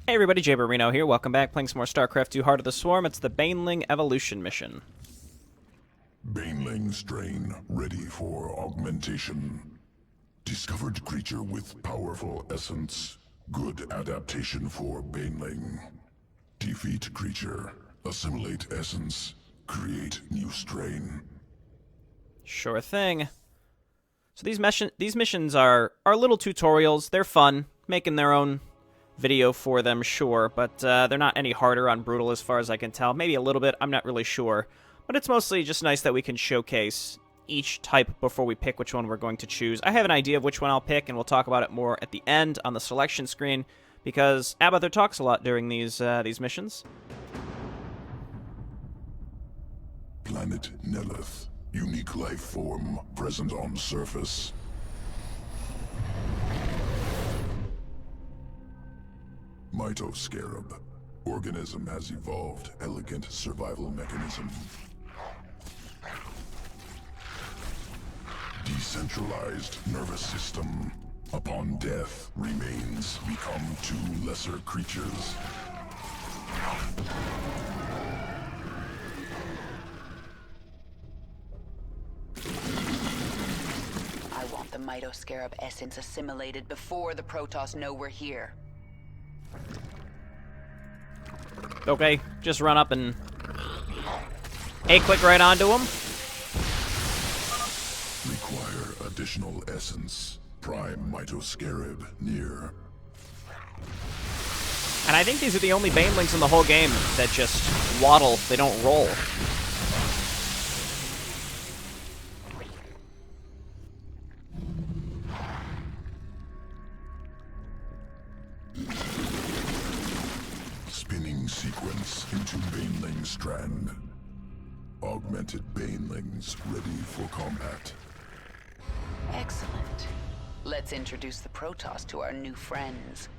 Hey everybody, Jayborino here. Welcome back, playing some more StarCraft 2 Heart of the Swarm. It's the Baneling Evolution mission. Baneling strain ready for augmentation. Discovered creature with powerful essence. Good adaptation for Baneling. Defeat creature. Assimilate essence. Create new strain. Sure thing. So these missions are little tutorials. They're fun, making their own video for them, sure, but they're not any harder on Brutal as far as I can tell. Maybe a little bit, I'm not really sure. But it's mostly just nice that we can showcase each type before we pick which one we're going to choose. I have an idea of which one I'll pick, and we'll talk about it more at the end on the selection screen, because Abathur talks a lot during these missions. Planet Nelith. Unique life form present on surface. Mitoscarab. Organism has evolved elegant survival mechanism. Decentralized nervous system. Upon death, remains become two lesser creatures. I want the Mitoscarab essence assimilated before the Protoss know we're here. Okay, just run up and A-click right onto him. Require additional essence. Prime Mitoscarab near. And I think these are the only Banelings in the whole game that just waddle, they don't roll. Spinning sequence into Baneling strand. Augmented Banelings ready for combat. Excellent. Let's introduce the Protoss to our new friends.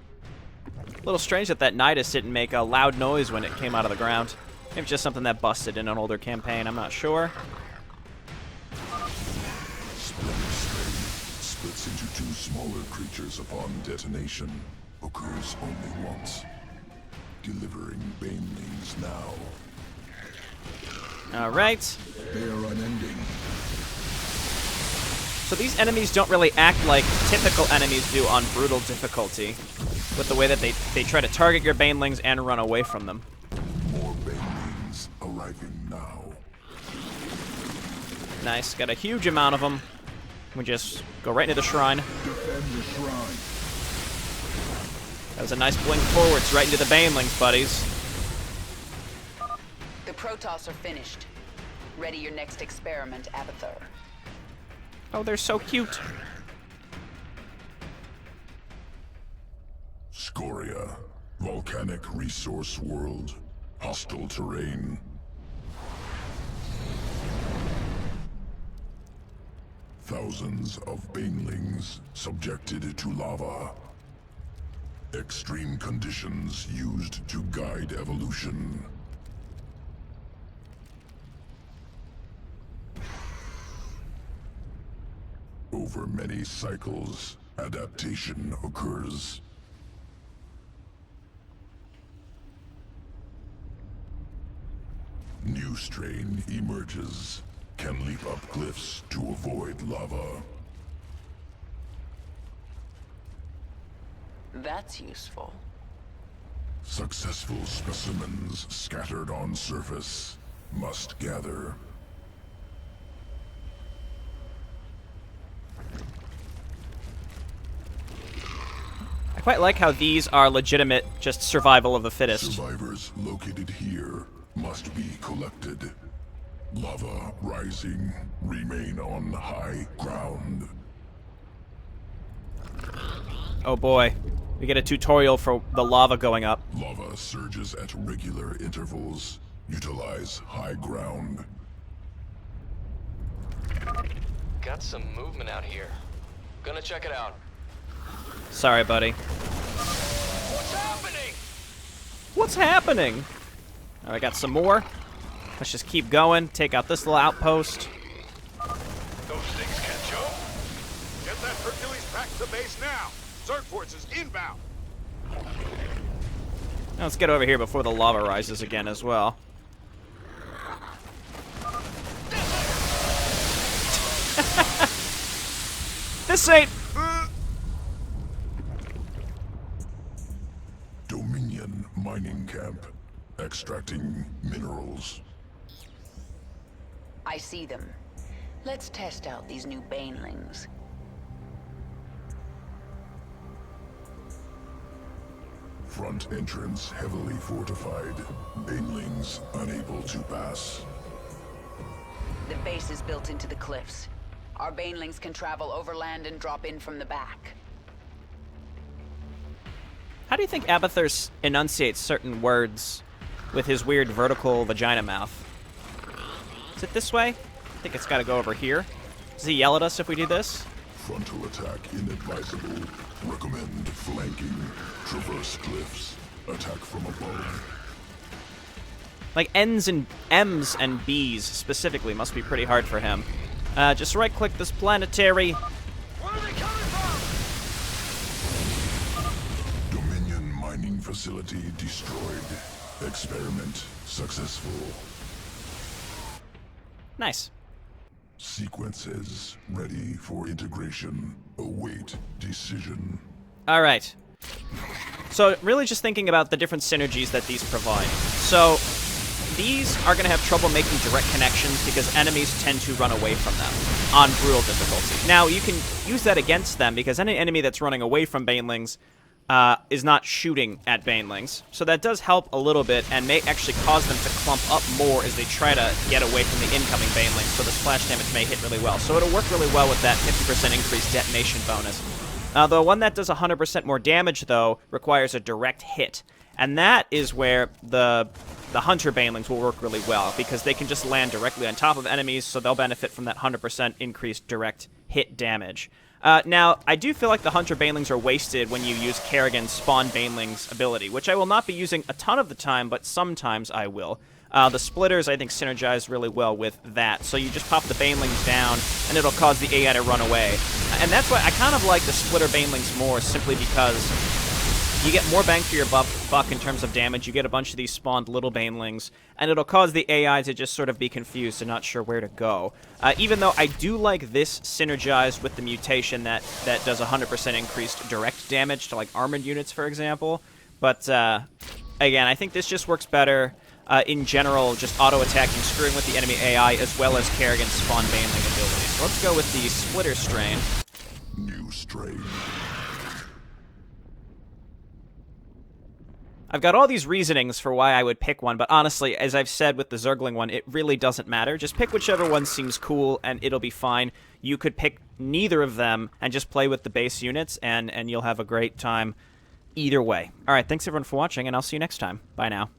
A little strange that that Nidus didn't make a loud noise when it came out of the ground. Maybe it's just something that busted in an older campaign, I'm not sure. Splitting strain splits into two smaller creatures upon detonation. Occurs only once. Delivering Banelings now. Alright. They are unending. So these enemies don't really act like typical enemies do on Brutal difficulty, with the way that they try to target your Banelings and run away from them. More Banelings arriving now. Nice, got a huge amount of them. We just go right into the shrine. Defend the shrine. That was a nice blink forwards right into the Banelings, buddies. The Protoss are finished. Ready your next experiment, Abathur. Oh, they're so cute. Scoria. Volcanic resource world. Hostile terrain. Thousands of Banelings subjected to lava. Extreme conditions used to guide evolution. Over many cycles, adaptation occurs. New strain emerges. Can leap up cliffs to avoid lava. That's useful. Successful specimens scattered on surface must gather. I quite like how these are legitimate, just survival of the fittest. Survivors located here must be collected. Lava rising. Remain on high ground. Oh boy, we get a tutorial for the lava going up. Lava surges at regular intervals. Utilize high ground. Got some movement out here. Gonna check it out. Sorry, buddy. What's happening? What's happening? All right, got some more. Let's just keep going. Take out this little outpost. Those things catch up. Get that Hercules back to base now. Zerg forces inbound. Now let's get over here before the lava rises again as well. This ain't... Dominion mining camp. Extracting minerals. I see them. Let's test out these new Banelings. Front entrance heavily fortified. Banelings unable to pass. The base is built into the cliffs. Our Banelings can travel overland and drop in from the back. How do you think Abathur enunciates certain words with his weird vertical vagina mouth? Is it this way? I think it's got to go over here. Does he yell at us if we do this? Frontal attack inadvisable. Recommend flanking. Traverse cliffs. Attack from above. Like N's and M's and B's specifically must be pretty hard for him. Just right-click this planetary. Where are they coming from? Dominion mining facility destroyed. Experiment successful. Nice. Sequences ready for integration. Await decision. All right. So really just thinking about the different synergies that these provide. So these are going to have trouble making direct connections because enemies tend to run away from them on brutal difficulty. Now, you can use that against them because any enemy that's running away from Banelings is not shooting at Banelings. So that does help a little bit and may actually cause them to clump up more as they try to get away from the incoming Banelings, so the splash damage may hit really well. So it'll work really well with that 50% increased detonation bonus. The one that does 100% more damage, though, requires a direct hit. And that is where the Hunter Banelings will work really well, because they can just land directly on top of enemies, so they'll benefit from that 100% increased direct hit damage. Now, I do feel like the Hunter Banelings are wasted when you use Kerrigan's Spawn Banelings ability, which I will not be using a ton of the time, but sometimes I will. The Splitters, I think, synergize really well with that. So you just pop the Banelings down, and it'll cause the AI to run away. And that's why I kind of like the Splitter Banelings more, simply because you get more bang for your buck in terms of damage. You get a bunch of these spawned little Banelings, and it'll cause the AI to just sort of be confused and not sure where to go. Even though I do like this synergized with the mutation that does 100% increased direct damage to, like, armored units, for example. But, again, I think this just works better in general, just auto-attacking, screwing with the enemy AI, as well as Kerrigan's Spawn Baneling ability. So let's go with the Splitter Strain. New strain. I've got all these reasonings for why I would pick one, but honestly, as I've said with the Zergling one, it really doesn't matter. Just pick whichever one seems cool, and it'll be fine. You could pick neither of them and just play with the base units, and you'll have a great time either way. Alright, thanks everyone for watching, and I'll see you next time. Bye now.